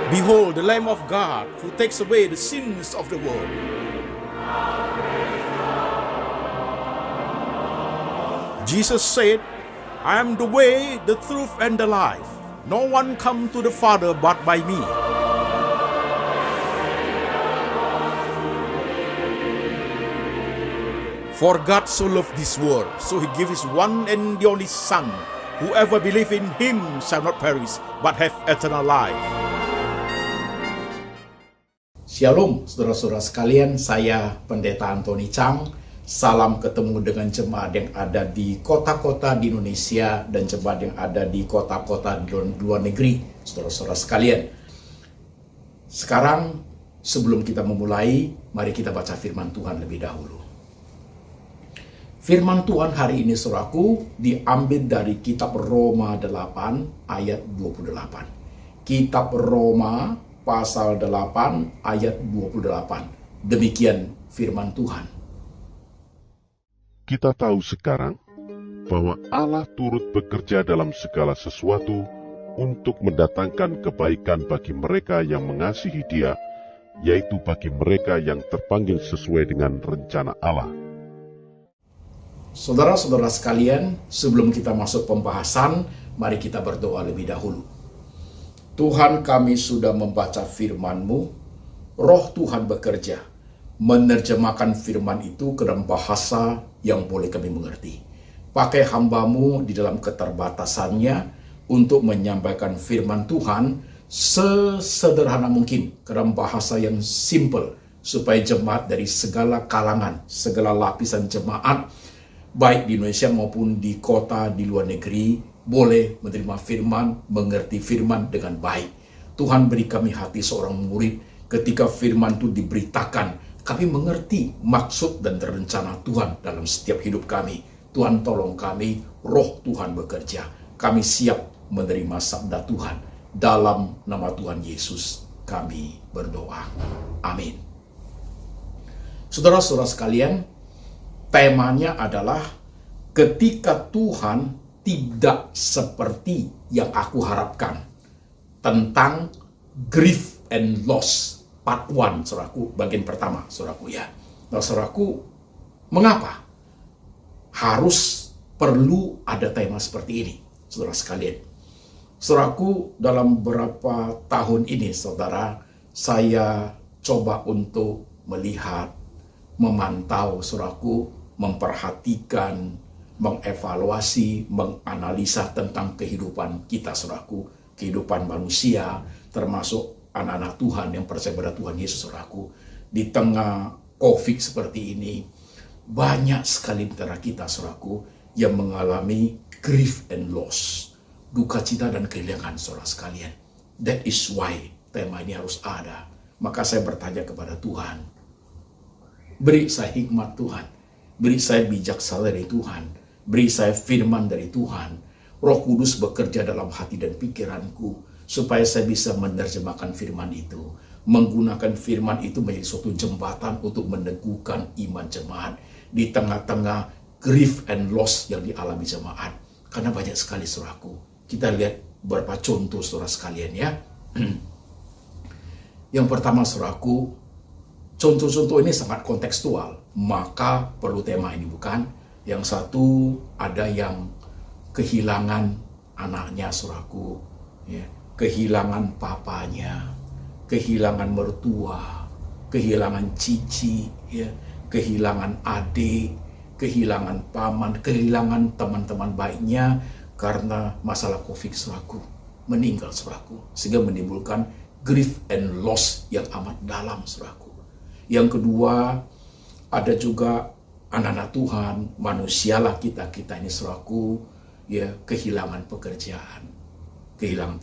Behold, the Lamb of God who takes away the sins of the world. Jesus said, I am the way, the truth, and the life. No one comes to the Father but by me. For God so loved this world, so he gave his one and the only Son. Whoever believes in him shall not perish, but have eternal life. Shalom, saudara-saudara sekalian, saya Pendeta Antoni Chang. Salam ketemu dengan jemaat yang ada di kota-kota di Indonesia dan jemaat yang ada di kota-kota di luar negeri, saudara-saudara sekalian. Sekarang, sebelum kita memulai, mari kita baca firman Tuhan lebih dahulu. Firman Tuhan hari ini, saudaraku, diambil dari kitab Roma 8 ayat 28. Kitab Roma pasal 8 ayat 28. Demikian firman Tuhan. Kita tahu sekarang bahwa Allah turut bekerja dalam segala sesuatu untuk mendatangkan kebaikan bagi mereka yang mengasihi Dia, yaitu bagi mereka yang terpanggil sesuai dengan rencana Allah. Saudara-saudara sekalian, sebelum kita masuk pembahasan, mari kita berdoa lebih dahulu. Tuhan, kami sudah membaca firman-Mu, Roh Tuhan bekerja, menerjemahkan firman itu ke dalam bahasa yang boleh kami mengerti. Pakai hamba-Mu di dalam keterbatasannya untuk menyampaikan firman Tuhan sesederhana mungkin ke dalam bahasa yang simple, supaya jemaat dari segala kalangan, segala lapisan jemaat, baik di Indonesia maupun di kota di luar negeri, boleh menerima firman, mengerti firman dengan baik. Tuhan, beri kami hati seorang murid ketika firman itu diberitakan, kami mengerti maksud dan rencana Tuhan dalam setiap hidup kami. Tuhan, tolong kami, Roh Tuhan bekerja. Kami siap menerima sabda Tuhan. Dalam nama Tuhan Yesus kami berdoa. Amin. Saudara-saudara sekalian, temanya adalah ketika Tuhan tidak seperti yang aku harapkan, tentang grief and loss. Part 1, saudaraku, bagian pertama, saudaraku ya. Nah, saudaraku, mengapa harus perlu ada tema seperti ini, saudara sekalian? Saudaraku, dalam beberapa tahun ini, saudara, saya coba untuk melihat, memantau, saudaraku, memperhatikan, mengevaluasi, menganalisa tentang kehidupan kita, saudaraku, kehidupan manusia, termasuk anak-anak Tuhan yang percaya pada Tuhan Yesus, saudaraku. Di tengah COVID seperti ini, banyak sekali antara kita, saudaraku, yang mengalami grief and loss, duka cita dan kehilangan, saudara sekalian. That is why tema ini harus ada. Maka saya bertanya kepada Tuhan, beri saya hikmat Tuhan, beri saya bijaksana dari Tuhan, beri saya firman dari Tuhan. Roh Kudus bekerja dalam hati dan pikiranku, supaya saya bisa menerjemahkan firman itu, menggunakan firman itu menjadi suatu jembatan untuk meneguhkan iman jemaat di tengah-tengah grief and loss yang dialami jemaat. Karena banyak sekali, saudaraku. Kita lihat beberapa contoh, saudara sekalian ya. Yang pertama, saudaraku, contoh-contoh ini sangat kontekstual, maka perlu tema ini, bukan? Yang satu, ada yang kehilangan anaknya, saudaraku, ya. Kehilangan papanya, kehilangan mertua, kehilangan cici, ya, kehilangan adik, kehilangan paman, kehilangan teman-teman baiknya karena masalah COVID, saudaraku, meninggal, saudaraku, sehingga menimbulkan grief and loss yang amat dalam, saudaraku. Yang kedua, ada juga anak-anak Tuhan, manusialah kita ini, saudaraku, ya, kehilangan pekerjaan, kehilangan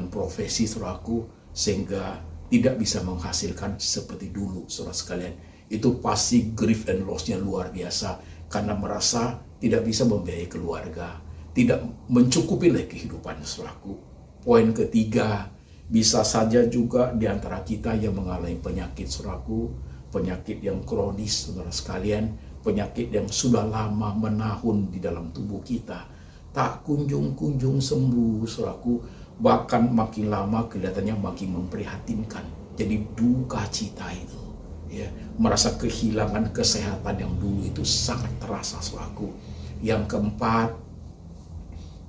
profesi, saudaraku, sehingga tidak bisa menghasilkan seperti dulu, saudara sekalian. Itu pasti grief and loss-nya luar biasa, karena merasa tidak bisa membiayai keluarga, tidak mencukupi lagi kehidupan, saudaraku. Poin ketiga, bisa saja juga di antara kita yang mengalami penyakit, saudaraku, penyakit yang kronis, saudara sekalian, penyakit yang sudah lama menahun di dalam tubuh kita, tak kunjung-kunjung sembuh, saudaraku. Bahkan makin lama kelihatannya makin memprihatinkan. Jadi duka cita itu, ya, merasa kehilangan kesehatan yang dulu itu sangat terasa, saudaraku. Yang keempat,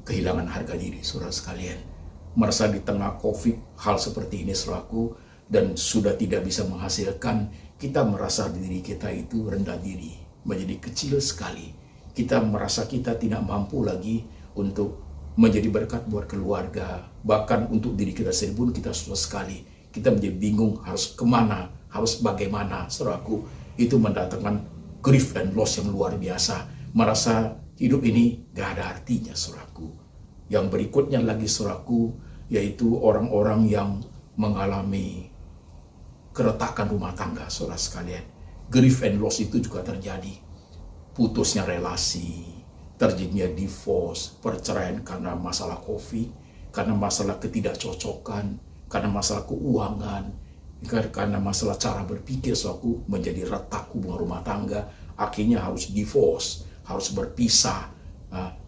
kehilangan harga diri, saudara sekalian. Merasa di tengah COVID hal seperti ini, saudaraku, dan sudah tidak bisa menghasilkan, kita merasa diri kita itu rendah diri, menjadi kecil sekali. Kita merasa kita tidak mampu lagi untuk menjadi berkat buat keluarga, bahkan untuk diri kita sendiri pun kita susah sekali. Kita menjadi bingung harus kemana, harus bagaimana, saudaraku. Itu mendatangkan grief and loss yang luar biasa. Merasa hidup ini gak ada artinya, saudaraku. Yang berikutnya lagi, saudaraku, yaitu orang-orang yang mengalami keretakan rumah tangga, saudara sekalian. Grief and loss itu juga terjadi. Putusnya relasi, terjadinya divorce, perceraian karena masalah COVID, karena masalah ketidakcocokan, karena masalah keuangan, karena masalah cara berpikir, suatu menjadi retak hubungan rumah tangga, akhirnya harus divorce, harus berpisah,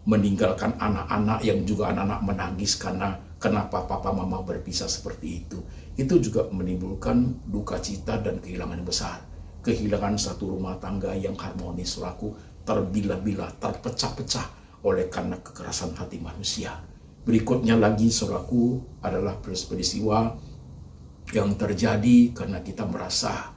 meninggalkan anak-anak yang juga anak-anak menangis karena kenapa papa mama berpisah seperti itu. Itu juga menimbulkan duka cita dan kehilangan yang besar. Kehilangan satu rumah tangga yang harmonis, selaku terbilah-bilah, terpecah-pecah oleh karena kekerasan hati manusia. Berikutnya lagi, saudaraku, adalah peristiwa yang terjadi karena kita merasa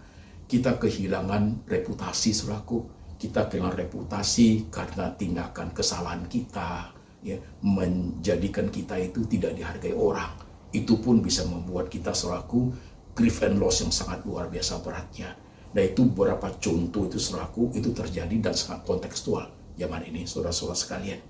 kita kehilangan reputasi, saudaraku. Kita kehilangan reputasi karena tindakan kesalahan kita, ya, menjadikan kita itu tidak dihargai orang. Itu pun bisa membuat kita, saudaraku, grief and loss yang sangat luar biasa beratnya. Nah, itu beberapa contoh itu, saudaraku, itu terjadi dan sangat kontekstual zaman ini, saudara-saudara sekalian.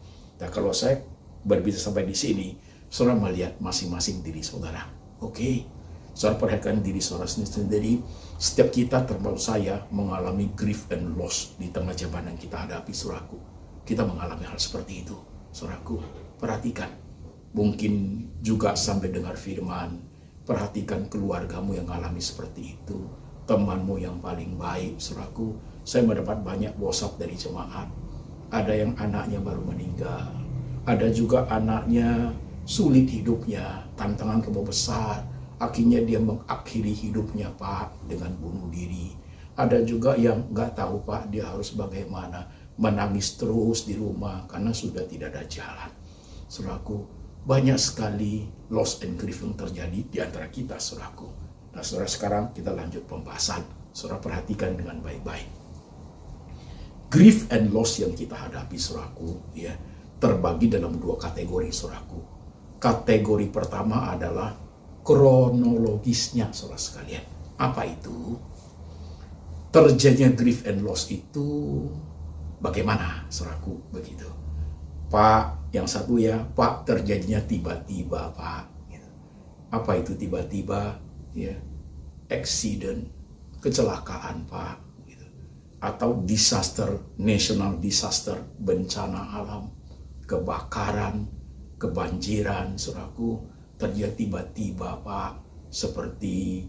Nah, kalau saya berbicara sampai di sini, saudara melihat masing-masing diri saudara. Oke, saudara perhatikan diri saudara sendiri. Setiap kita, termasuk saya, mengalami grief and loss di tengah zaman yang kita hadapi, saudaraku. Kita mengalami hal seperti itu, saudaraku. Perhatikan, mungkin juga sampai dengar firman. Perhatikan keluargamu yang mengalami seperti itu, temanmu yang paling baik, saudaraku. Saya mendapat banyak WhatsApp dari jemaat. Ada yang anaknya baru meninggal, ada juga anaknya sulit hidupnya, tantangan terlalu besar, akhirnya dia mengakhiri hidupnya, Pak, dengan bunuh diri. Ada juga yang nggak tahu, Pak, dia harus bagaimana, menangis terus di rumah karena sudah tidak ada jalan. Saudaraku, banyak sekali loss and grief yang terjadi di antara kita, saudaraku. Nah, saudara, sekarang kita lanjut pembahasan. Saudara perhatikan dengan baik-baik. Grief and loss yang kita hadapi, saudaraku, ya, terbagi dalam dua kategori, saudaraku. Kategori pertama adalah kronologisnya, saudara sekalian. Apa itu? Terjadinya grief and loss itu bagaimana, saudaraku, begitu. Pak, yang satu ya, Pak, terjadinya tiba-tiba, Pak. Apa itu tiba-tiba? Ya, accident, kecelakaan, Pak, gitu. Atau disaster, national disaster, bencana alam, kebakaran, kebanjiran, saudaraku, terjadi tiba-tiba, Pak, seperti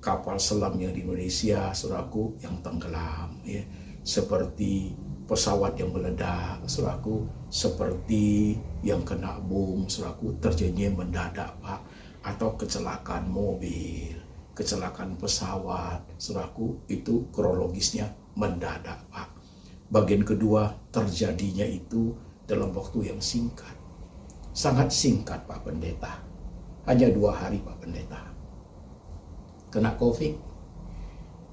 kapal selam yang di Indonesia, saudaraku, yang tenggelam, ya, seperti pesawat yang meledak, saudaraku, seperti yang kena bom, saudaraku, terjadinya mendadak, Pak. Atau kecelakaan mobil, kecelakaan pesawat, saudaraku, itu kronologisnya mendadak, Pak. Bagian kedua, terjadinya itu dalam waktu yang singkat. Sangat singkat, Pak Pendeta. Hanya 2 hari, Pak Pendeta. Kena COVID,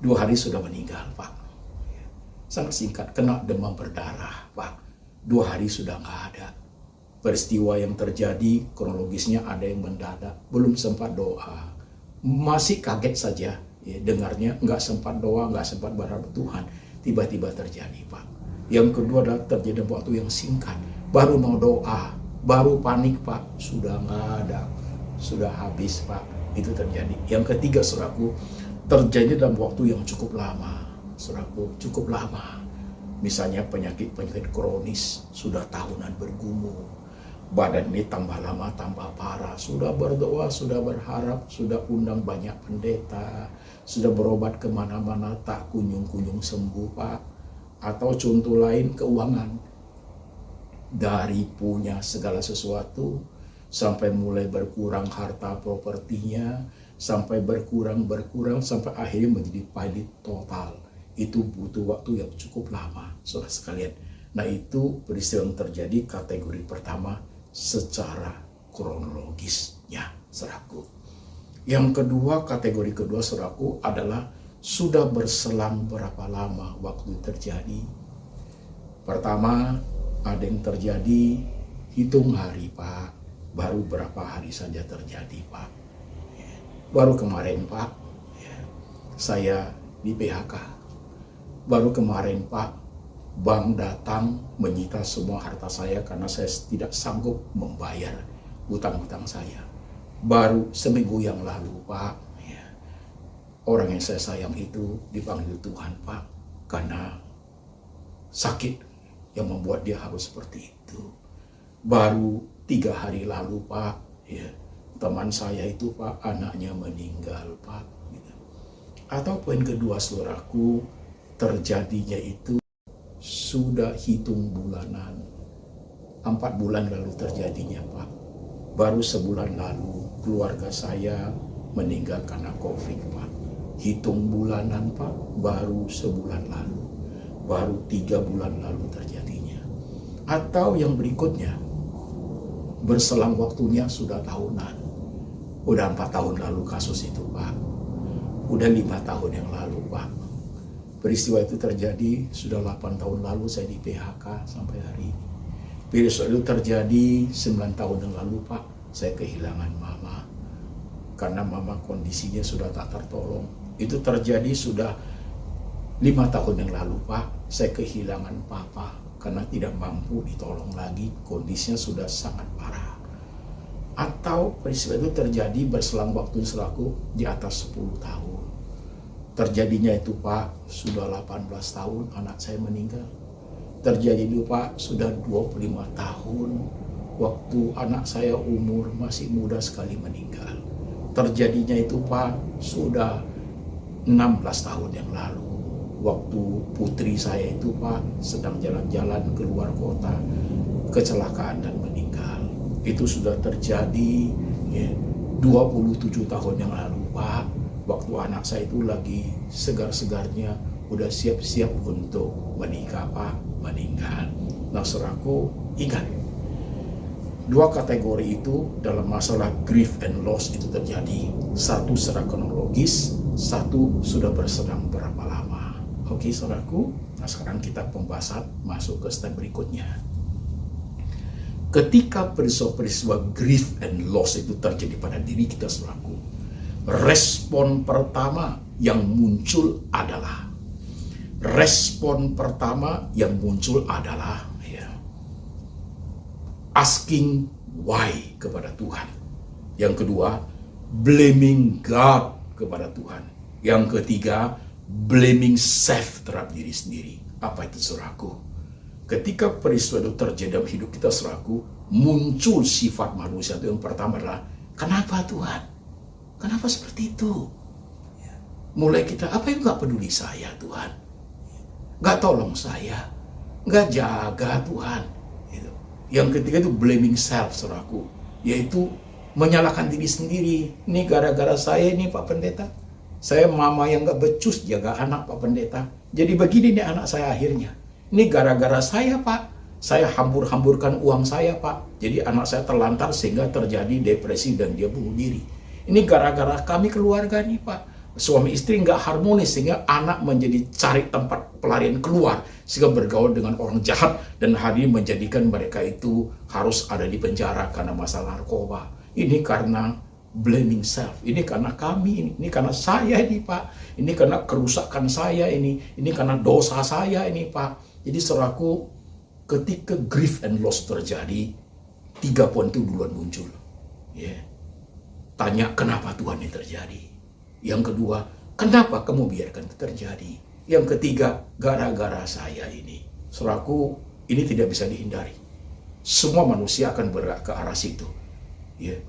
2 hari sudah meninggal, Pak. Sangat singkat. Kena demam berdarah, Pak. 2 hari sudah nggak ada. Peristiwa yang terjadi kronologisnya ada yang mendadak, belum sempat doa, masih kaget saja, ya, dengarnya, nggak sempat doa, nggak sempat berharap Tuhan, tiba-tiba terjadi, Pak. Yang kedua adalah terjadi waktu yang singkat, baru mau doa, baru panik, Pak, sudah nggak ada, sudah habis, Pak. Itu terjadi. Yang ketiga, saudaraku, terjadi dalam waktu yang cukup lama, saudaraku, cukup lama. Misalnya penyakit-penyakit kronis, sudah tahunan bergumul. Badan ini tambah lama tambah parah, sudah berdoa, sudah berharap, sudah undang banyak pendeta, sudah berobat kemana-mana, tak kunjung-kunjung sembuh, Pak. Atau contoh lain, keuangan. Dari punya segala sesuatu, sampai mulai berkurang harta propertinya, sampai berkurang, sampai akhirnya menjadi pilot total. Itu butuh waktu yang cukup lama, saudara sekalian. Nah, itu peristiwa yang terjadi kategori pertama secara kronologisnya, saudaraku. Yang kedua, kategori kedua, saudaraku, adalah sudah berselang berapa lama waktu terjadi. Pertama, ada yang terjadi, hitung hari, Pak. Baru berapa hari saja terjadi, Pak. Baru kemarin, Pak, saya di PHK. Baru kemarin, Pak, bank datang menyita semua harta saya karena saya tidak sanggup membayar hutang-hutang saya. Baru seminggu yang lalu, Pak, orang yang saya sayang itu dipanggil Tuhan, Pak, karena sakit yang membuat dia harus seperti itu. Baru 3 hari lalu, Pak, teman saya itu, Pak, anaknya meninggal, Pak. Gitu. Atau poin kedua, saudaraku, terjadinya itu sudah hitung bulanan. 4 bulan lalu terjadinya, Pak. Baru sebulan lalu keluarga saya meninggal karena COVID, Pak. Hitung bulanan, Pak, baru sebulan lalu. Baru 3 bulan lalu terjadinya. Atau yang berikutnya, berselang waktunya sudah tahunan. Udah 4 tahun lalu kasus itu, Pak. Udah 5 tahun yang lalu, Pak. Peristiwa itu terjadi sudah 8 tahun lalu, saya di PHK sampai hari ini. Peristiwa itu terjadi 9 tahun yang lalu, Pak. Saya kehilangan mama. Karena mama kondisinya sudah tak tertolong. Itu terjadi sudah 5 tahun yang lalu, Pak. Saya kehilangan papa karena tidak mampu ditolong lagi. Kondisinya sudah sangat parah. Atau peristiwa itu terjadi berselang waktu selaku di atas 10 tahun. Terjadinya itu, Pak, sudah 18 tahun anak saya meninggal. Terjadi itu, Pak, sudah 25 tahun waktu anak saya umur masih muda sekali meninggal. Terjadinya itu, Pak, sudah 16 tahun yang lalu. Waktu putri saya itu, Pak, sedang jalan-jalan keluar kota, kecelakaan dan meninggal. Itu sudah terjadi 27 tahun yang lalu, Pak. Waktu anak saya itu lagi segar-segarnya, udah siap-siap untuk menikah, Pak, meninggal. Nah, saudaraku, ingat, 2 kategori itu dalam masalah grief and loss itu terjadi. Satu secara kronologis, satu sudah berselang berapa lama. Oke, saudaraku. Nah, sekarang kita pembahasan masuk ke step berikutnya. Ketika peristiwa grief and loss itu terjadi pada diri kita, saudaraku, respon pertama yang muncul adalah asking why kepada Tuhan. Yang kedua, blaming God kepada Tuhan. Yang ketiga, blaming self terhadap diri sendiri. Apa itu, saudaraku? Ketika peristiwa itu terjadi dalam hidup kita, saudaraku, muncul sifat manusia itu yang pertama adalah, kenapa Tuhan? Kenapa seperti itu? Mulai kita, apa yang gak peduli saya, Tuhan? Gak tolong saya, gak jaga Tuhan. Yang ketiga itu blaming self, saudaraku, yaitu menyalahkan diri sendiri. Ini gara-gara saya ini, Pak Pendeta. Saya mama yang gak becus jaga anak, Pak Pendeta. Jadi begini nih anak saya akhirnya. Ini gara-gara saya, Pak. Saya hambur-hamburkan uang saya, Pak. Jadi anak saya terlantar sehingga terjadi depresi dan dia bunuh diri. Ini gara-gara kami keluarga nih, Pak. Suami istri nggak harmonis sehingga anak menjadi cari tempat pelarian keluar, sehingga bergaul dengan orang jahat dan hari menjadikan mereka itu harus ada di penjara karena masalah narkoba. Ini karena blaming self. Ini karena kami ini karena saya ini, Pak. Ini karena kerusakan saya ini karena dosa saya ini, Pak. Jadi, saudaraku, ketika grief and loss terjadi, 3 poin itu duluan muncul. Tanya kenapa Tuhan ini terjadi. Yang kedua, kenapa kamu biarkan itu terjadi? Yang ketiga, gara-gara saya ini. Saudaraku, ini tidak bisa dihindari. Semua manusia akan bergerak ke arah situ.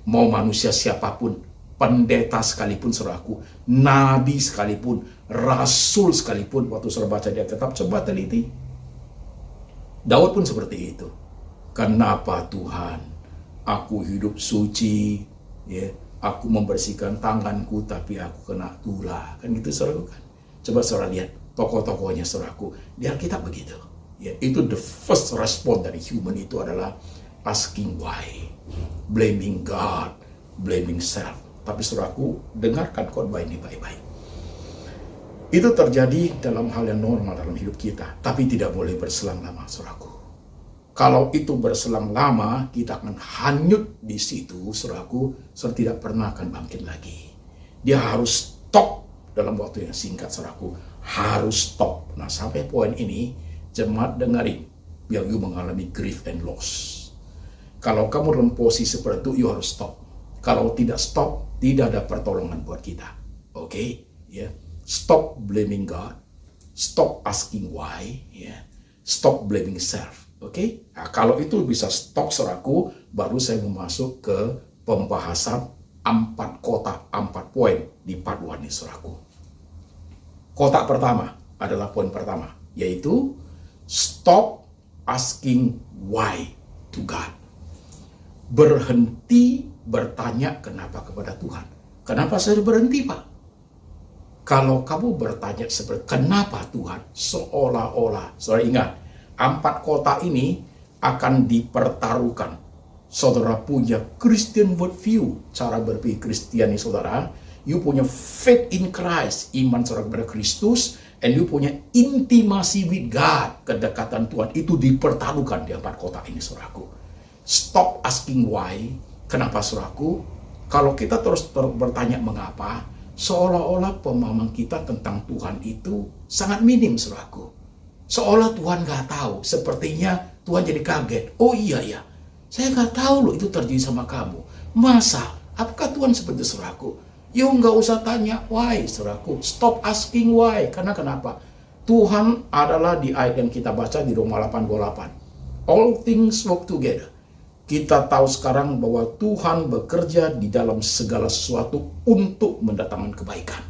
Mau manusia siapapun, pendeta sekalipun, saudaraku, nabi sekalipun, rasul sekalipun, waktu saudara baca di Alkitab, coba teliti. Daud pun seperti itu. Kenapa Tuhan Aku hidup suci, ya, aku membersihkan tanganku tapi aku kena tulah. Kan gitu saudaraku kan. Coba saudara lihat tokoh-tokohnya saudaraku. Di Alkitab begitu. Ya, itu the first response dari human itu adalah asking why, blaming God, blaming self. Tapi saudaraku, dengarkan khotbah ini baik-baik. Itu terjadi dalam hal yang normal dalam hidup kita, tapi tidak boleh berselang lama, saudaraku. Kalau itu berselang lama, kita akan hanyut di situ, saudaraku, saudara tidak pernah akan bangkit lagi. Dia harus stop dalam waktu yang singkat, saudaraku. Harus stop. Nah, sampai poin ini, jemaat dengarin, yang you mengalami grief and loss. Kalau kamu dalam posisi seperti itu, you harus stop. Kalau tidak stop, tidak ada pertolongan buat kita. Oke? Ya. Stop blaming God. Stop asking why. Ya. Stop blaming self. Oke? Nah, kalau itu bisa stop, saudaraku, baru saya mau masuk ke pembahasan 4 kotak, 4 poin di part 1 ini, saudaraku. Kotak pertama adalah poin pertama, yaitu stop asking why to God. Berhenti bertanya kenapa kepada Tuhan. Kenapa saya berhenti, Pak? Kalau kamu bertanya seperti kenapa Tuhan, seolah-olah, saudara ingat, 4 kotak ini akan dipertaruhkan. Saudara punya Christian worldview, cara berpikir Kristiani saudara. You punya faith in Christ, iman saudara kepada Kristus, and you punya intimacy with God, kedekatan Tuhan. Itu dipertaruhkan di 4 kotak ini, saudaraku. Stop asking why, kenapa, saudaraku. Kalau kita terus bertanya mengapa, seolah-olah pemahaman kita tentang Tuhan itu sangat minim, saudaraku. Seolah Tuhan gak tahu, sepertinya Tuhan jadi kaget. Oh iya ya, saya gak tahu loh itu terjadi sama kamu. Masa? Apakah Tuhan seperti itu, saudaraku? Yuk gak usah tanya why, saudaraku. Stop asking why. Karena kenapa? Tuhan adalah di ayat yang kita baca di Roma 8:28. All things work together. Kita tahu sekarang bahwa Tuhan bekerja di dalam segala sesuatu untuk mendatangkan kebaikan.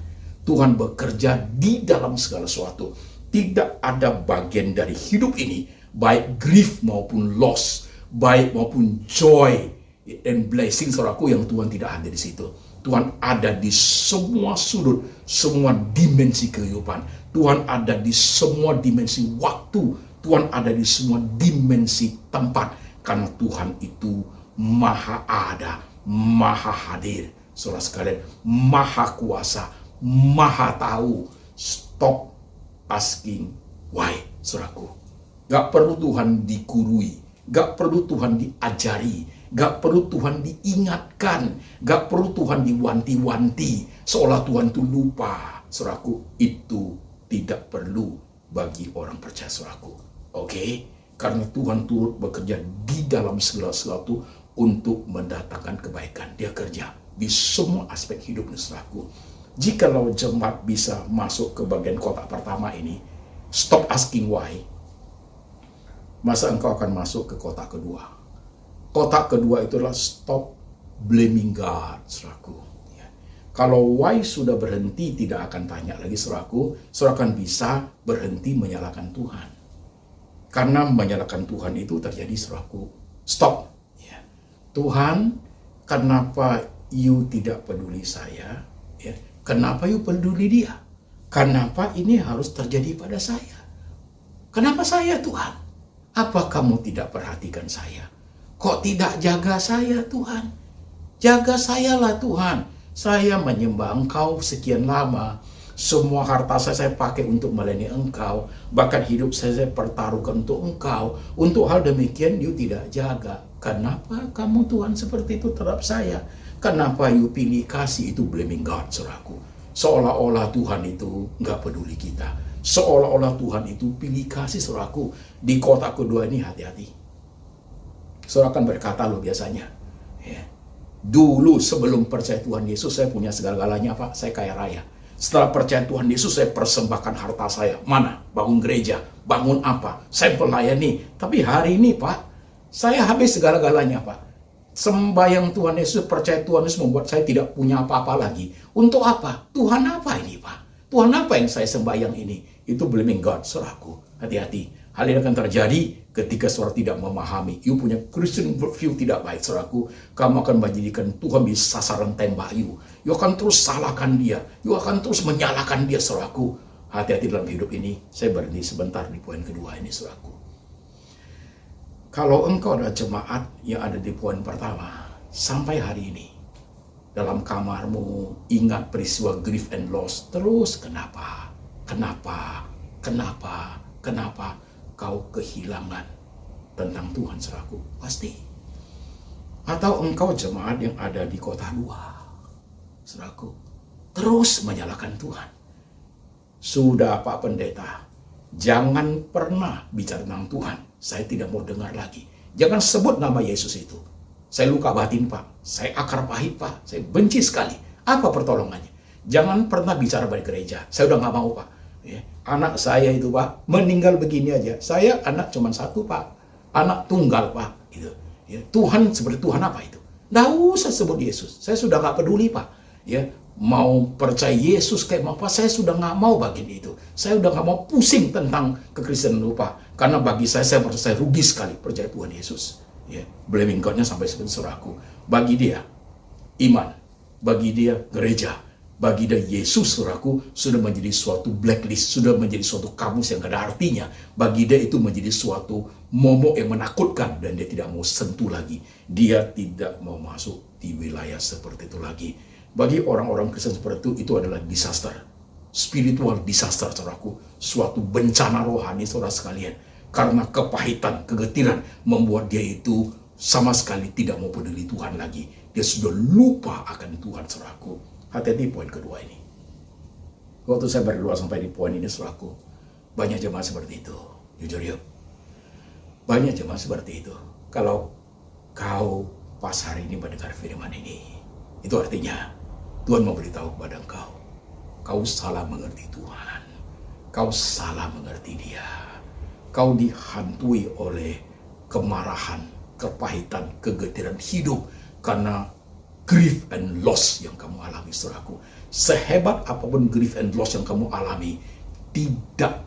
Tuhan bekerja di dalam segala sesuatu. Tidak ada bagian dari hidup ini, baik grief maupun loss, baik maupun joy and blessing, saudaraku, yang Tuhan tidak ada di situ. Tuhan ada di semua sudut, semua dimensi kehidupan. Tuhan ada di semua dimensi waktu. Tuhan ada di semua dimensi tempat. Karena Tuhan itu maha ada, maha hadir. Saudara sekalian, maha kuasa, maha tahu. Stop asking why, saudaraku. Gak perlu Tuhan digurui, gak perlu Tuhan diajari, gak perlu Tuhan diingatkan, gak perlu Tuhan diwanti-wanti, seolah Tuhan itu lupa, saudaraku. Itu tidak perlu bagi orang percaya, saudaraku. Oke? Karena Tuhan turut bekerja di dalam segala sesuatu untuk mendatangkan kebaikan. Dia kerja di semua aspek hidupnya, saudaraku. Jikalau jemaat bisa masuk ke bagian kotak pertama ini, stop asking why, masa engkau akan masuk ke kotak kedua. Kotak kedua itulah stop blaming God, saudaraku. Ya. Kalau why sudah berhenti, tidak akan tanya lagi, saudaraku. Saudara akan bisa berhenti menyalahkan Tuhan. Karena menyalahkan Tuhan itu terjadi, saudaraku. Stop. Ya. Tuhan, kenapa you tidak peduli saya? Ya. Kenapa you peduli dia? Kenapa ini harus terjadi pada saya? Kenapa saya, Tuhan? Apa kamu tidak perhatikan saya? Kok tidak jaga saya, Tuhan? Jaga sayalah, Tuhan. Saya menyembah Engkau sekian lama. Semua harta saya pakai untuk melayani Engkau. Bahkan hidup saya pertaruhkan untuk Engkau. Untuk hal demikian, you tidak jaga. Kenapa kamu, Tuhan, seperti itu terhadap saya? Kenapa you pilih kasih? Itu blaming God, saudaraku. Seolah-olah Tuhan itu nggak peduli kita. Seolah-olah Tuhan itu pilih kasih, saudaraku. Di kotak kedua ini hati-hati. Saudara akan berkata loh biasanya, ya, dulu sebelum percaya Tuhan Yesus saya punya segala-galanya, Pak. Saya kaya raya. Setelah percaya Tuhan Yesus saya persembahkan harta saya. Mana? Bangun gereja. Bangun apa? Saya pelayani. Tapi hari ini, Pak, saya habis segala-galanya, Pak. Sembahyang Tuhan Yesus, percaya Tuhan Yesus membuat saya tidak punya apa-apa lagi. Untuk apa? Tuhan apa ini, Pak? Tuhan apa yang saya sembahyang ini? Itu blaming God, saudaraku. Hati-hati. Hal ini akan terjadi Ketika saudara tidak memahami, you punya Christian worldview tidak baik, saudaraku, kamu akan menjadikan Tuhan di sasaran tembak you. You akan terus salahkan dia, you akan terus menyalahkan dia, saudaraku. Hati-hati dalam hidup ini. Saya berhenti sebentar di poin kedua ini, saudaraku. Kalau engkau adalah jemaat yang ada di poin pertama, sampai hari ini, dalam kamarmu ingat peristiwa grief and loss, terus kenapa kau kehilangan tentang Tuhan, saudaraku? Pasti. Atau engkau jemaat yang ada di kota 2, saudaraku, terus menyalahkan Tuhan. Sudah Pak Pendeta, jangan pernah bicara tentang Tuhan. Saya tidak mau dengar lagi. Jangan sebut nama Yesus itu. Saya luka batin, Pak. Saya akar pahit, Pak. Saya benci sekali. Apa pertolongannya? Jangan pernah bicara pada gereja. Saya udah nggak mau, Pak. Ya. Anak saya itu, Pak, meninggal begini aja. Saya anak cuma satu, Pak. Anak tunggal, Pak. Gitu. Ya. Tuhan seperti Tuhan apa itu? Nggak usah sebut Yesus. Saya sudah nggak peduli, Pak. Ya. Mau percaya Yesus kayak apa, saya sudah nggak mau bagian itu. Saya udah nggak mau pusing tentang kekristenan lupa. Karena bagi saya merasa saya rugi sekali percaya Tuhan Yesus. Ya, blaming God-nya sampai seperti saudaraku. Bagi dia, iman. Bagi dia, gereja. Bagi dia, Yesus, saudaraku, sudah menjadi suatu blacklist. Sudah menjadi suatu kamus yang gak ada artinya. Bagi dia itu menjadi suatu momok yang menakutkan. Dan dia tidak mau sentuh lagi. Dia tidak mau masuk di wilayah seperti itu lagi. Bagi orang-orang Kristen seperti itu adalah disaster. Spiritual disaster, saudaraku. Suatu bencana rohani, saudara sekalian. Karena kepahitan, kegetiran membuat dia itu sama sekali tidak mau peduli Tuhan lagi. Dia sudah lupa akan Tuhan, saudaraku. Hati-hati poin kedua ini. Waktu saya berdoa sampai di poin ini, saudaraku, banyak jemaat seperti itu. Jujur yuk. Banyak jemaat seperti itu. Kalau kau pas hari ini mendengar firman ini, itu artinya Tuhan mau beritahu kepada engkau, kau salah mengerti Tuhan. Kau salah mengerti Dia. Kau dihantui oleh kemarahan, kepahitan, kegetiran hidup karena grief and loss yang kamu alami, saudaraku. Sehebat apapun grief and loss yang kamu alami, tidak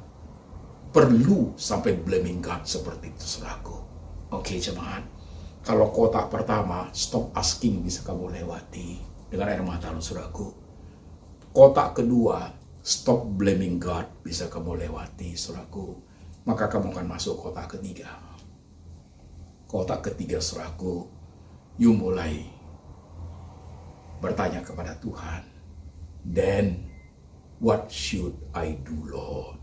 perlu sampai blaming God seperti itu, saudaraku. Oke, jemaat. Kalau kotak pertama, stop asking, bisa kamu lewati dengan air mata lu, saudaraku. Kotak kedua, stop blaming God, bisa kamu lewati, saudaraku. Maka kamu akan masuk kotak ketiga. Kotak ketiga, saudaraku, you mulai bertanya kepada Tuhan. Then, what should I do, Lord?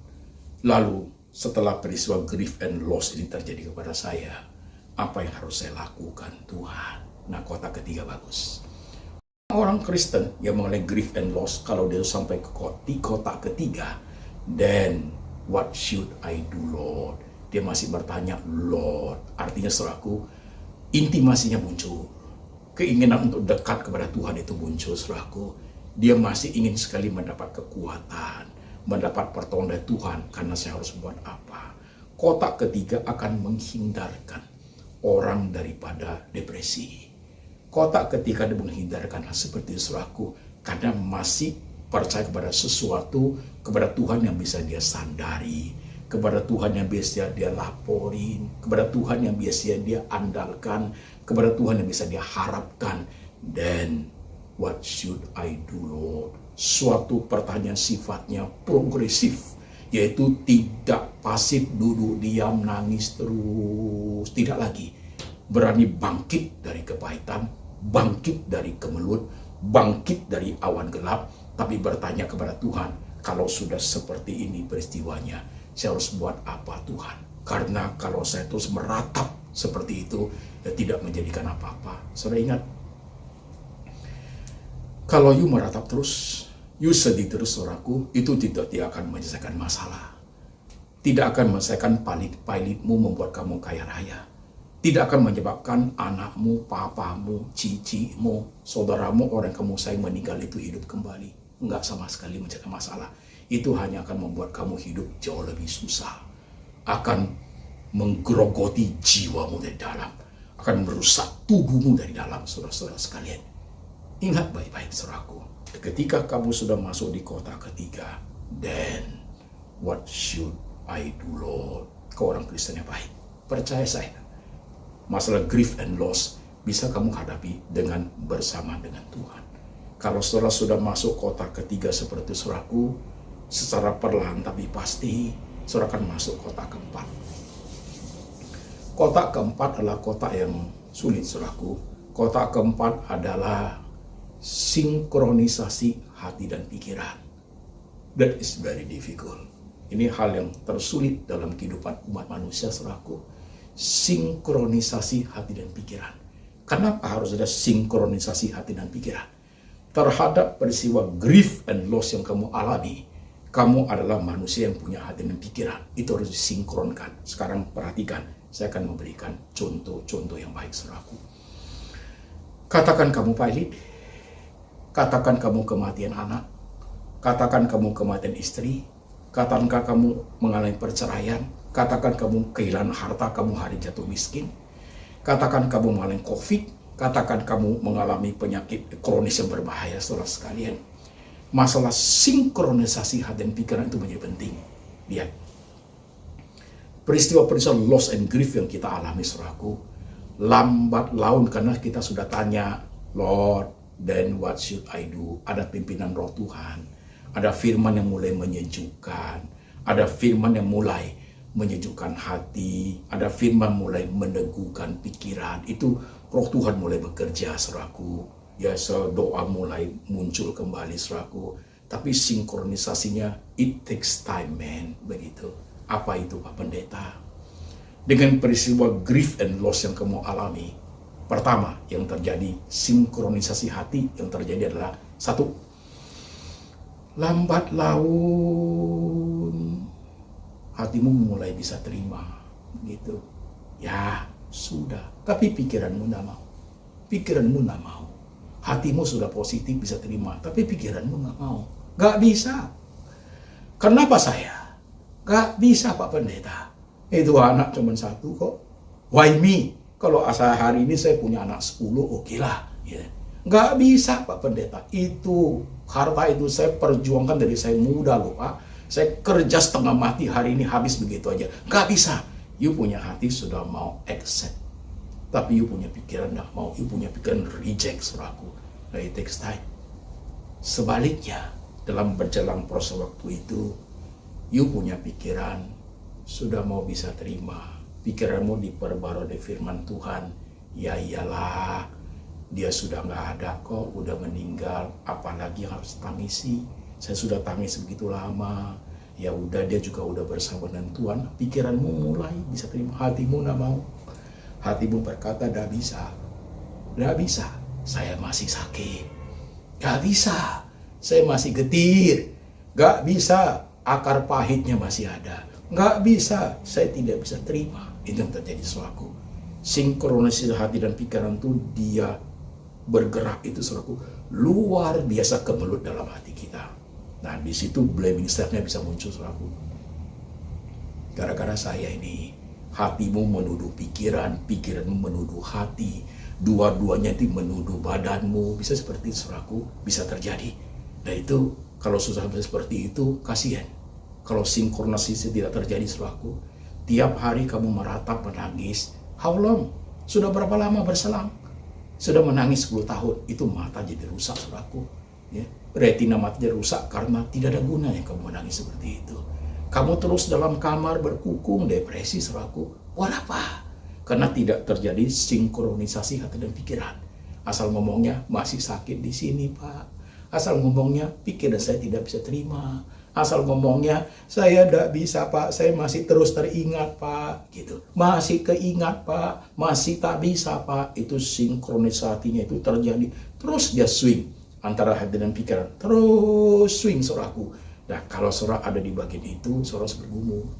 Lalu, setelah peristiwa grief and loss ini terjadi kepada saya, apa yang harus saya lakukan, Tuhan? Nah, kotak ketiga bagus. Orang Kristen yang mengenai grief and loss, kalau dia sampai ke kotak ketiga, then what should I do, Lord? Dia masih bertanya, Lord. Artinya, saudaraku, intimasinya muncul. Keinginan untuk dekat kepada Tuhan itu muncul, saudaraku. Dia masih ingin sekali mendapat kekuatan, mendapat pertolongan dari Tuhan, karena saya harus buat apa? Kotak ketiga akan menghindarkan orang daripada depresi. Kotak ketiga menghindarkan hal seperti itu, saudaraku, karena masih percaya kepada sesuatu, kepada Tuhan yang bisa dia sandari, kepada Tuhan yang biasa dia laporin, kepada Tuhan yang biasa dia andalkan, kepada Tuhan yang bisa dia harapkan. Then, what should I do, Lord? Suatu pertanyaan sifatnya progresif, yaitu tidak pasif, duduk diam, nangis terus. Tidak lagi berani bangkit dari kepahitan, bangkit dari kemelut, bangkit dari awan gelap, tapi bertanya kepada Tuhan, kalau sudah seperti ini peristiwanya, saya harus buat apa, Tuhan? Karena kalau saya terus meratap seperti itu, ya tidak menjadikan apa-apa. Saudara ingat, kalau you meratap terus, you sedih terus, saudaraku, itu tidak akan menyelesaikan masalah. Tidak akan menyelesaikan pahit-pahitmu membuat kamu kaya raya. Tidak akan menyebabkan anakmu, papamu, cicimu, saudaramu, orang kamu sayang meninggal itu hidup kembali. Enggak sama sekali menyelesaikan masalah. Itu hanya akan membuat kamu hidup jauh lebih susah. Akan menggerogoti jiwamu dari dalam. Akan merusak tubuhmu dari dalam, saudara-saudara sekalian. Ingat baik-baik, saudaraku. Ketika kamu sudah masuk di kotak ketiga, then what should I do, Lord? Kau orang Kristen yang baik. Percaya saya, masalah grief and loss bisa kamu hadapi dengan bersama dengan Tuhan. Kalau saudara sudah masuk kota ketiga seperti saudaraku, secara perlahan tapi pasti saudara akan masuk kota keempat. Kota keempat adalah kota yang sulit, saudaraku. Kota keempat adalah sinkronisasi hati dan pikiran. That is very difficult. Ini hal yang tersulit dalam kehidupan umat manusia, saudaraku. Sinkronisasi hati dan pikiran. Kenapa harus ada sinkronisasi hati dan pikiran? Terhadap peristiwa grief and loss yang kamu alami, kamu adalah manusia yang punya hati dan pikiran. Itu harus disinkronkan. Sekarang perhatikan, saya akan memberikan contoh-contoh yang baik, saudaraku. Katakan kamu pilot, katakan kamu kematian anak, katakan kamu kematian istri, katakan kamu mengalami perceraian, katakan kamu kehilangan harta, kamu hari jatuh miskin, katakan kamu mengalami COVID, katakan kamu mengalami penyakit kronis yang berbahaya, saudara sekalian. Masalah sinkronisasi hati dan pikiran itu menjadi penting. Lihat, peristiwa-peristiwa loss and grief yang kita alami, saudaraku, lambat laun karena kita sudah tanya, Lord, then what should I do? Ada pimpinan roh Tuhan, ada firman yang mulai menyejukkan, ada firman yang mulai menyejukkan hati, ada firman mulai meneguhkan pikiran. Itu roh Tuhan mulai bekerja, saudaraku. Ya, doa mulai muncul kembali, saudaraku. Tapi sinkronisasinya, it takes time, man. Begitu. Apa itu, Pak Pendeta? Dengan peristiwa grief and loss yang kamu alami, pertama yang terjadi, sinkronisasi hati yang terjadi adalah satu, lambat laun hatimu mulai bisa terima, gitu. Ya, sudah. Tapi pikiranmu tidak mau. Pikiranmu tidak mau. Hatimu sudah positif bisa terima, tapi pikiranmu nggak mau. Nggak bisa. Kenapa saya? Nggak bisa, Pak Pendeta. Itu anak cuma satu kok. Why me? Kalau asal hari ini saya punya anak 10, oke lah. Ya. Nggak bisa, Pak Pendeta. Itu harta itu saya perjuangkan dari saya muda loh, Pak. Saya kerja setengah mati, hari ini habis begitu aja. Nggak bisa. You punya hati sudah mau accept, tapi you punya pikiran nggak mau. You punya pikiran reject, saudaraku. Nah, it takes time. Sebaliknya, dalam berjalan proses waktu itu, you punya pikiran sudah mau bisa terima. Pikiranmu diperbarui firman Tuhan. Ya iyalah, dia sudah nggak ada kok, udah meninggal. Apalagi yang harus tangisi? Saya sudah tangis begitu lama. Ya udah, dia juga udah bersama dengan Tuhan. Pikiranmu mulai bisa terima. Hatimu nggak mau. Hatimu berkata, "Nggak bisa. Nggak bisa. Saya masih sakit. Nggak bisa. Saya masih getir. Nggak bisa. Akar pahitnya masih ada. Nggak bisa. Saya tidak bisa terima." Itu yang terjadi, saudaraku. Sinkronisasi hati dan pikiran itu dia bergerak itu, saudaraku, luar biasa kemelut dalam hati kita. Nah, di situ blaming self-nya bisa muncul, saudaraku. Gara-gara saya ini, hatimu menuduh pikiran, pikiranmu menuduh hati, dua-duanya itu menuduh badanmu. Bisa seperti itu, saudaraku, bisa terjadi. Nah itu, kalau susah seperti itu, kasihan. Kalau sinkronisasi tidak terjadi, saudaraku, tiap hari kamu meratap, menangis. How long? Sudah berapa lama berselang? Sudah menangis 10 tahun, itu mata jadi rusak, saudaraku. Ya, retina matanya rusak karena tidak ada gunanya kamu menangis seperti itu. Kamu terus dalam kamar berkukung, depresi, saudaraku. Buat apa? Karena tidak terjadi sinkronisasi hati dan pikiran. Asal ngomongnya masih sakit di sini, Pak. Asal ngomongnya pikiran saya tidak bisa terima. Asal ngomongnya saya tidak bisa, Pak. Saya masih terus teringat, Pak. Gitu. Masih keingat, Pak. Masih tak bisa, Pak. Itu sinkronisasinya itu terjadi. Terus dia swing antara hati dan pikiran. Terus swing, saudaraku. Nah, kalau saudara ada di bagian itu, saudara harus bergumul.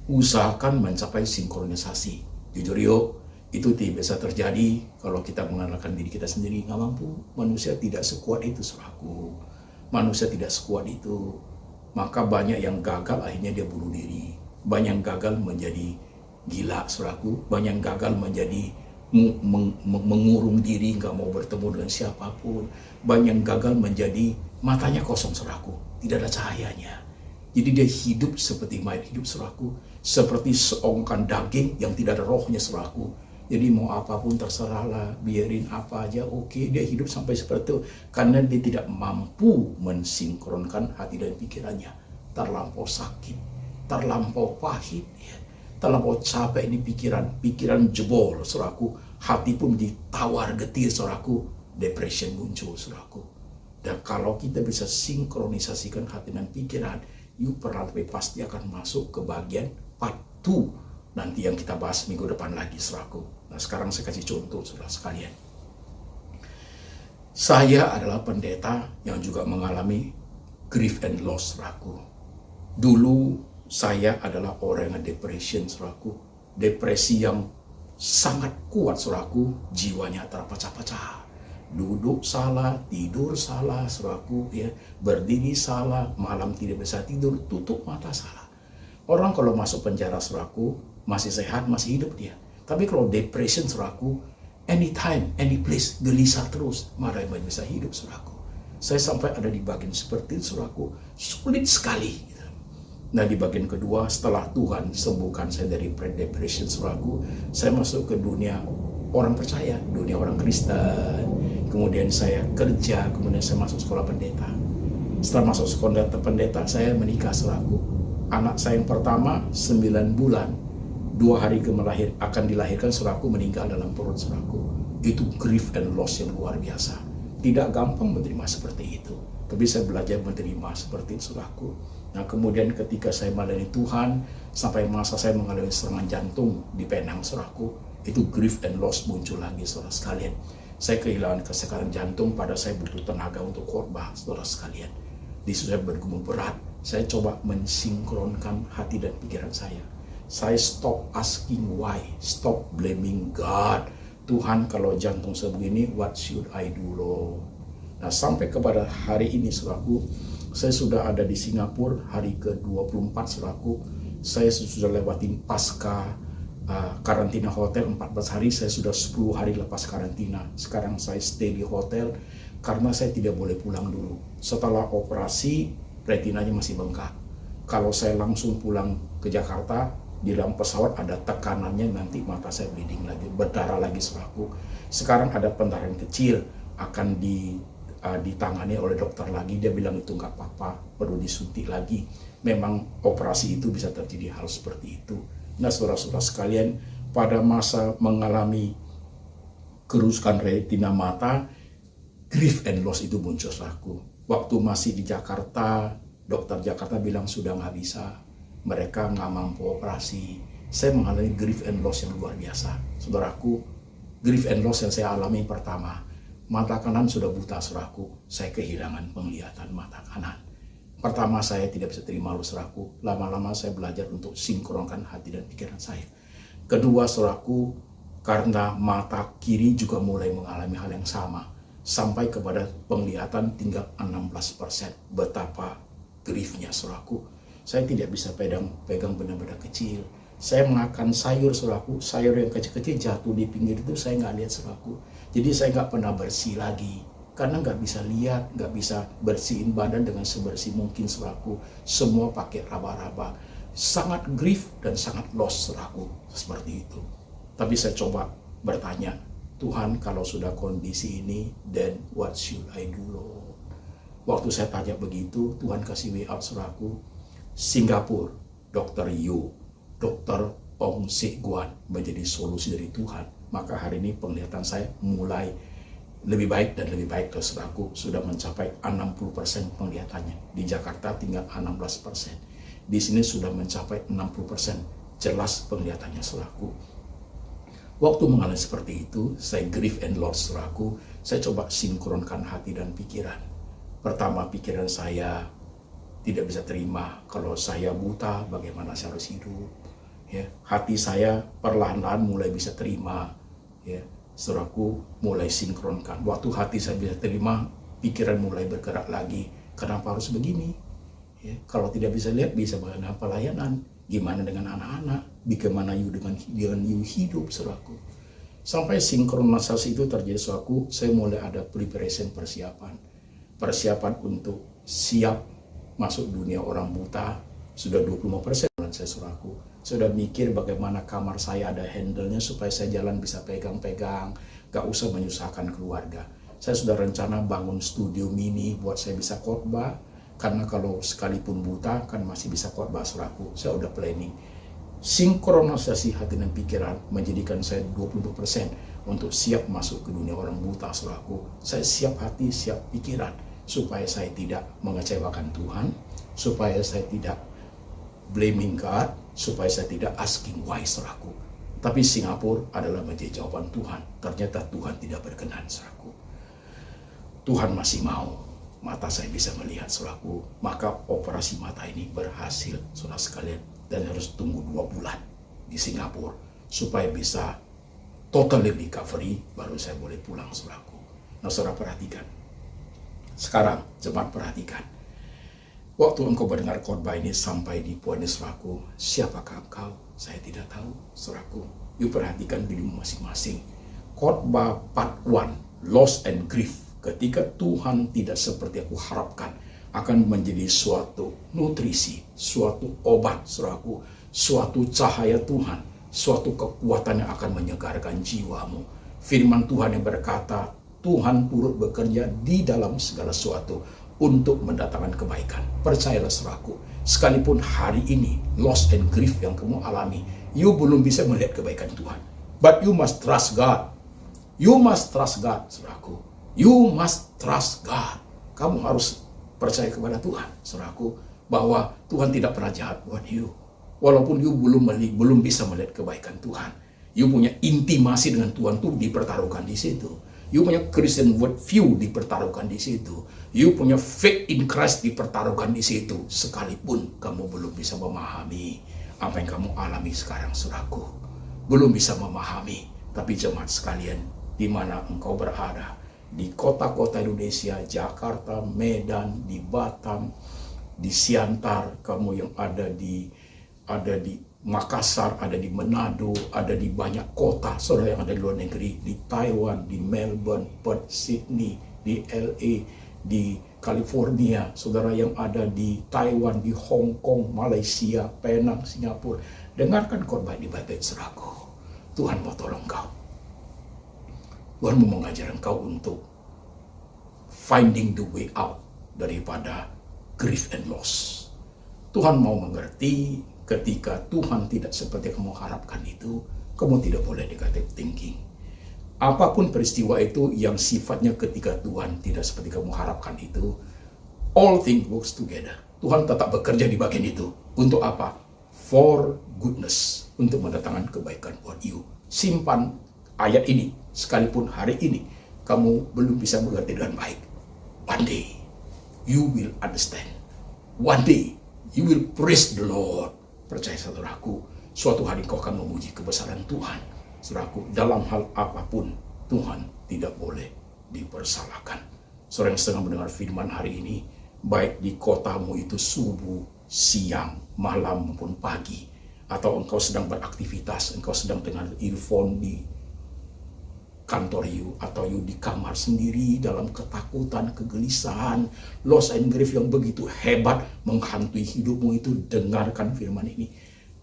Usahakan mencapai sinkronisasi. Jujur yuk, itu tidak bisa terjadi kalau kita mengandalkan diri kita sendiri. Nggak mampu. Manusia tidak sekuat itu, saudaraku. Manusia tidak sekuat itu. Maka banyak yang gagal, akhirnya dia bunuh diri. Banyak yang gagal menjadi gila, saudaraku. Banyak yang gagal menjadi mengurung diri, nggak mau bertemu dengan siapapun. Banyak yang gagal menjadi matanya kosong, saudaraku. Tidak ada cahayanya. Jadi dia hidup seperti mayat hidup, saudaraku. Seperti seongkan daging yang tidak ada rohnya, saudaraku. Jadi mau apapun terserahlah, biarin apa aja, oke. Dia hidup sampai seperti itu. Karena dia tidak mampu mensinkronkan hati dan pikirannya. Terlampau sakit, terlampau pahit, ya. Terlampau capek ini pikiran jebol, saudaraku. Hati pun menjadi tawar getir, saudaraku. Depression muncul, saudaraku. Dan kalau kita bisa sinkronisasikan hati dan pikiran, perlahan tapi pasti akan masuk ke bagian part 2 nanti yang kita bahas minggu depan lagi, saudaraku. Nah, sekarang saya kasih contoh, saudara sekalian. Saya adalah pendeta yang juga mengalami grief and loss, saudaraku. Dulu saya adalah orang yang depression, saudaraku. Depresi yang sangat kuat, saudaraku. Jiwanya terpecah-pecah. Duduk salah, tidur salah, saudaraku, ya. Berdiri salah, malam tidak bisa tidur, tutup mata salah. Orang kalau masuk penjara, saudaraku, masih sehat, masih hidup dia. Tapi kalau depression, saudaraku, anytime, any place, gelisah terus, mana yang bisa hidup, saudaraku. Saya sampai ada di bagian seperti itu, saudaraku, sulit sekali. Nah, di bagian kedua, setelah Tuhan sembuhkan saya dari depression, saudaraku, saya masuk ke dunia orang percaya, dunia orang Kristen. Kemudian saya kerja, kemudian saya masuk sekolah pendeta. Setelah masuk sekolah pendeta, saya menikah, saudaraku. Anak saya yang pertama 9 bulan, 2 hari akan dilahirkan, saudaraku, meninggal dalam perut, saudaraku. Itu grief and loss yang luar biasa. Tidak gampang menerima seperti itu, tapi saya belajar menerima seperti itu, saudaraku. Nah, kemudian ketika saya melayani Tuhan, sampai masa saya mengalami serangan jantung di Penang, saudaraku, itu grief and loss muncul lagi, saudara sekalian. Saya kehilangan kesekaran jantung, pada saya butuh tenaga untuk khotbah, saudara sekalian. Di situ saya bergumul berat. Saya coba mensinkronkan hati dan pikiran saya. Saya stop asking why, stop blaming God. Tuhan, kalau jantung sebegini, what should I do, Lord? Nah, sampai kepada hari ini, saudaraku, saya sudah ada di Singapura hari ke-24, saudaraku. Saya sudah lewatin pasca karantina hotel 14 hari, saya sudah 10 hari lepas karantina. Sekarang saya stay di hotel karena saya tidak boleh pulang dulu. Setelah operasi, retinanya masih bengkak. Kalau saya langsung pulang ke Jakarta, di dalam pesawat ada tekanannya, nanti mata saya bleeding lagi, berdarah lagi, saudaraku. Sekarang ada pendarahan kecil, akan ditangani oleh dokter lagi. Dia bilang itu nggak apa-apa, perlu disuntik lagi. Memang operasi itu bisa terjadi hal seperti itu. Nah, saudara-saudara sekalian, pada masa mengalami kerusakan retina mata, grief and loss itu muncul, saudaraku. Waktu masih di Jakarta, dokter Jakarta bilang sudah nggak bisa, mereka nggak mampu operasi. Saya mengalami grief and loss yang luar biasa, saudaraku. Grief and loss yang saya alami pertama, mata kanan sudah buta, saudaraku. Saya kehilangan penglihatan mata kanan. Pertama saya tidak bisa terima, saudaraku. Lama-lama saya belajar untuk sinkronkan hati dan pikiran saya. Kedua, saudaraku, karena mata kiri juga mulai mengalami hal yang sama. Sampai kepada penglihatan tinggal 16%. Betapa griefnya, saudaraku. Saya tidak bisa pegang benda-benda kecil. Saya makan sayur, saudaraku. Sayur yang kecil-kecil jatuh di pinggir itu saya nggak lihat, saudaraku. Jadi saya nggak pernah bersih lagi. Karena nggak bisa lihat, nggak bisa bersihin badan dengan sebersih mungkin, saudaraku. Semua pakai raba-raba. Sangat grief dan sangat loss, saudaraku. Seperti itu. Tapi saya coba bertanya, Tuhan, kalau sudah kondisi ini, then what should I do, Lord? Waktu saya tanya begitu, Tuhan kasih way out, saudaraku. Singapura, Dr. Yu, Dr. Ong Sik Guan menjadi solusi dari Tuhan. Maka hari ini penglihatan saya mulai lebih baik dan lebih baik, saudaraku. Sudah mencapai 60% penglihatannya. Di Jakarta tinggal 16%. Di sini sudah mencapai 60%. Jelas penglihatannya, saudaraku. Waktu mengalami seperti itu, saya grief and loss, saudaraku. Saya coba sinkronkan hati dan pikiran. Pertama, pikiran saya tidak bisa terima kalau saya buta, bagaimana saya harus hidup. Ya, hati saya perlahan-lahan mulai bisa terima. Ya, saudaraku, mulai sinkronkan. Waktu hati saya bisa terima, pikiran mulai bergerak lagi. Kenapa harus begini? Ya, kalau tidak bisa lihat, bisa bagaimana pelayanan? Gimana dengan anak-anak? Bagaimana dengan you hidup, saudaraku? Sampai sinkronisasi itu terjadi, saudaraku, saya mulai ada persiapan untuk siap masuk dunia orang buta, sudah 25% saya saudaraku. Sudah mikir bagaimana kamar saya ada handle-nya supaya saya jalan bisa pegang-pegang, gak usah menyusahkan keluarga. Saya sudah rencana bangun studio mini buat saya bisa khotbah, karena kalau sekalipun buta kan masih bisa khotbah saudaraku. Saya udah planning. Sinkronisasi hati dan pikiran menjadikan saya 20% untuk siap masuk ke dunia orang buta saudaraku. Saya siap hati, siap pikiran supaya saya tidak mengecewakan Tuhan, supaya saya tidak blaming God, supaya saya tidak asking why saudaraku. Tapi Singapura adalah menjadi jawaban Tuhan. Ternyata Tuhan tidak berkenan saudaraku. Tuhan masih mau mata saya bisa melihat saudaraku. Maka operasi mata ini berhasil saudara sekalian. Dan harus tunggu 2 bulan di Singapura supaya bisa totally recovery, baru saya boleh pulang saudaraku. Nah saudara perhatikan. Sekarang jemaat perhatikan. Waktu engkau mendengar khotbah ini sampai di poin saudaraku, siapakah engkau? Saya tidak tahu saudaraku. You perhatikan dirimu masing-masing. Khotbah part 1, loss and grief. Ketika Tuhan tidak seperti aku harapkan, akan menjadi suatu nutrisi, suatu obat, saudaraku, suatu cahaya Tuhan, suatu kekuatan yang akan menyegarkan jiwamu. Firman Tuhan yang berkata, Tuhan turut bekerja di dalam segala sesuatu untuk mendatangkan kebaikan. Percayalah saudaraku, sekalipun hari ini, loss and grief yang kamu alami, you belum bisa melihat kebaikan Tuhan. But you must trust God. You must trust God, saudaraku. You must trust God. Kamu harus percaya kepada Tuhan, saudaraku, bahwa Tuhan tidak pernah jahat buat you. Walaupun you belum bisa melihat kebaikan Tuhan, you punya intimasi dengan Tuhan tuh dipertaruhkan di situ. You punya Christian worldview dipertaruhkan di situ. You punya faith in Christ dipertaruhkan di situ. Sekalipun kamu belum bisa memahami apa yang kamu alami sekarang, saudaraku, belum bisa memahami. Tapi jemaat sekalian, di mana engkau berada, di kota-kota Indonesia, Jakarta, Medan, di Batam, di Siantar, kamu yang ada di Makassar, ada di Manado, ada di banyak kota, saudara yang ada di luar negeri, di Taiwan, di Melbourne, Perth, Sydney, di LA, di California, saudara yang ada di Taiwan, di Hong Kong, Malaysia, Penang, Singapura, dengarkan khotbah ini baik-baik saudaraku. Tuhan mau tolong kau. Tuhan mau mengajar engkau untuk finding the way out daripada grief and loss. Tuhan mau mengerti ketika Tuhan tidak seperti yang kamu harapkan itu, kamu tidak boleh negative thinking. Apapun peristiwa itu yang sifatnya ketika Tuhan tidak seperti kamu harapkan itu, all things works together. Tuhan tetap bekerja di bagian itu. Untuk apa? For goodness. Untuk mendatangkan kebaikan buat you. Simpan ayat ini. Sekalipun hari ini kamu belum bisa mengerti dengan baik, one day you will understand. One day you will praise the Lord. Percaya saudaraku, suatu hari kau akan memuji kebesaran Tuhan. Saudaraku, dalam hal apapun Tuhan tidak boleh dipersalahkan. Saudara yang sedang mendengar firman hari ini, baik di kotamu itu subuh, siang, malam maupun pagi, atau engkau sedang beraktivitas, engkau sedang dengar earphone di kantor you, atau you di kamar sendiri dalam ketakutan, kegelisahan, loss and grief yang begitu hebat menghantui hidupmu itu, dengarkan firman ini.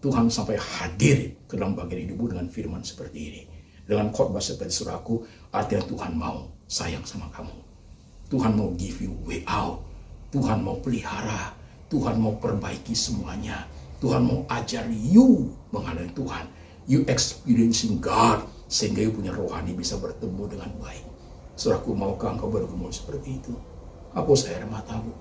Tuhan sampai hadir ke dalam bagian hidupmu dengan firman seperti ini. Dengan khotbah seperti saudaraku, artinya Tuhan mau sayang sama kamu. Tuhan mau give you way out. Tuhan mau pelihara. Tuhan mau perbaiki semuanya. Tuhan mau ajar you mengenai Tuhan. You experiencing God, sehingga you punya rohani bisa bertemu dengan baik. Saudaraku, maukah engkau bergumul seperti itu? Hapus air matamu.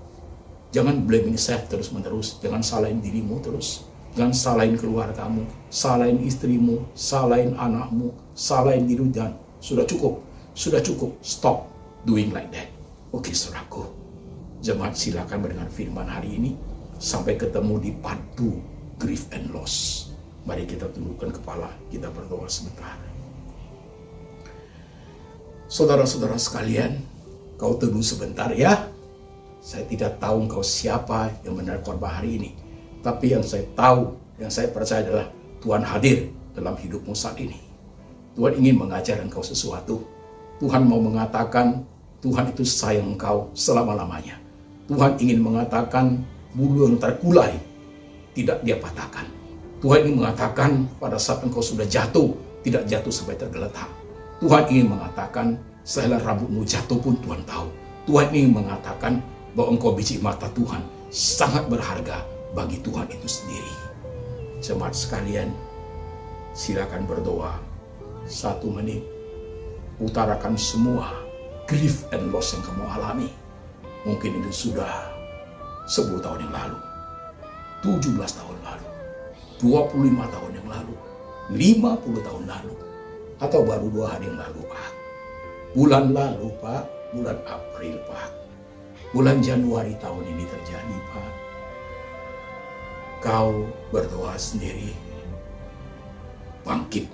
Jangan blaming self terus-menerus. Jangan salahin dirimu terus. Jangan salahin keluargamu, salahin istrimu, salahin anakmu, salahin diri. Dan sudah cukup. Stop doing like that. Oke, saudaraku. Jemaat, silakan mendengar firman hari ini. Sampai ketemu di part 2, grief and loss. Mari kita tundukkan kepala, kita berdoa sebentar. Saudara-saudara sekalian, kau tunggu sebentar ya. Saya tidak tahu engkau siapa yang mendengar khotbah hari ini. Tapi yang saya tahu, yang saya percaya adalah Tuhan hadir dalam hidupmu saat ini. Tuhan ingin mengajar engkau sesuatu. Tuhan mau mengatakan, Tuhan itu sayang engkau selama-lamanya. Tuhan ingin mengatakan, bulu yang terkulai tidak dia patahkan. Tuhan ingin mengatakan pada saat engkau sudah jatuh, tidak jatuh sampai tergeletak. Tuhan ingin mengatakan sehelai rambutmu jatuh pun Tuhan tahu. Tuhan ingin mengatakan bahwa engkau biji mata Tuhan sangat berharga bagi Tuhan itu sendiri. Jemaat sekalian, silakan berdoa 1 menit. Utarakan semua grief and loss yang kamu alami. Mungkin itu sudah 10 tahun yang lalu, 17 tahun lalu, 25 tahun yang lalu, 50 tahun lalu, atau baru 2 hari yang lalu, Pak. Bulan lalu, Pak, bulan April, Pak. Bulan Januari tahun ini terjadi, Pak. Kau berdoa sendiri, bangkit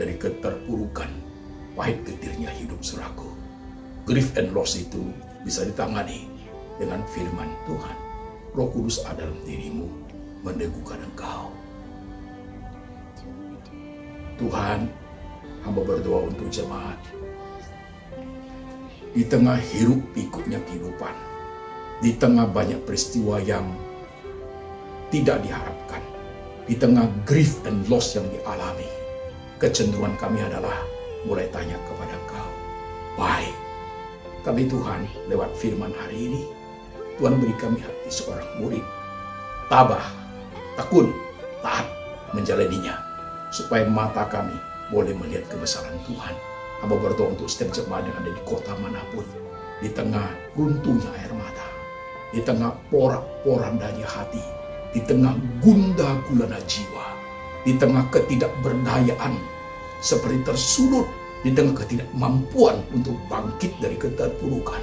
dari keterpurukan, pahit getirnya hidup suraku. Grief and loss itu bisa ditangani dengan firman Tuhan. Roh Kudus ada dalam dirimu, meneguhkan engkau. Tuhan, hamba berdoa untuk jemaat. Di tengah hiruk pikuknya kehidupan, di tengah banyak peristiwa yang tidak diharapkan, di tengah grief and loss yang dialami, kecenderungan kami adalah mulai tanya kepada Engkau, why? Tapi Tuhan, lewat firman hari ini, Tuhan beri kami hati seorang murid, tabah, tekun, taat menjalaninya, supaya mata kami boleh melihat kebesaran Tuhan. Hamba berdoa untuk setiap jemaat yang ada di kota manapun, di tengah runtuhnya air mata, di tengah porak-porandanya hati, di tengah gundah gulana jiwa, di tengah ketidakberdayaan, seperti tersulut, di tengah ketidakmampuan untuk bangkit dari keterpurukan,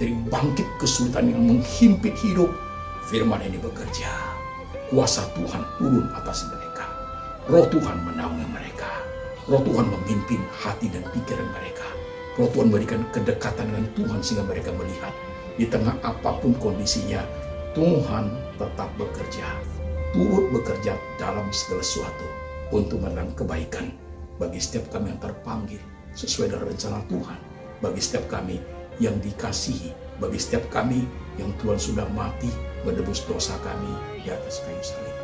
dari bangkit kesulitan yang menghimpit hidup. Firman ini bekerja, kuasa Tuhan turun atas mereka, roh Tuhan menaungi mereka, roh Tuhan memimpin hati dan pikiran mereka, roh Tuhan memberikan kedekatan dengan Tuhan sehingga mereka melihat di tengah apapun kondisinya, Tuhan tetap bekerja, turut bekerja dalam segala sesuatu untuk menang kebaikan bagi setiap kami yang terpanggil sesuai dengan rencana Tuhan, bagi setiap kami yang dikasihi, bagi setiap kami yang Tuhan sudah mati menebus dosa kami di atas kayu salib.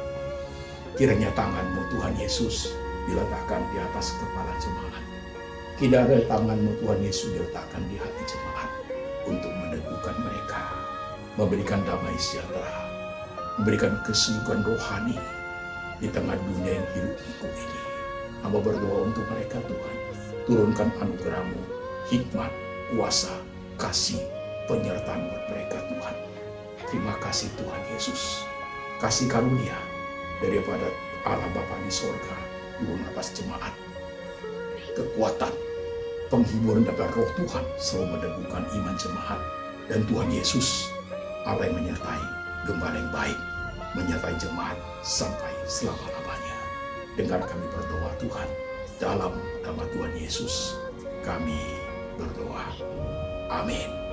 Kiranya tangan-Mu Tuhan Yesus diletakkan di atas kepala jemaat. Kiranya tangan-Mu Tuhan Yesus diletakkan di hati jemaat untuk meneguhkan mereka, memberikan damai sejahtera, memberikan kesuburan rohani di tengah dunia yang hidup pikuk ini. Hamba berdoa untuk mereka, Tuhan, turunkan anugerah-Mu, hikmat, kuasa, kasih, penyertaan buat mereka, Tuhan. Terima kasih Tuhan Yesus. Kasih karunia daripada Allah Bapa di sorga turun atas jemaat. Kekuatan, penghiburan dari roh Tuhan selalu meneguhkan iman jemaat. Dan Tuhan Yesus, Allah yang menyertai, gembala yang baik, menyertai jemaat sampai selama-lamanya. Dengar kami berdoa Tuhan, dalam nama Tuhan Yesus kami berdoa. Amin.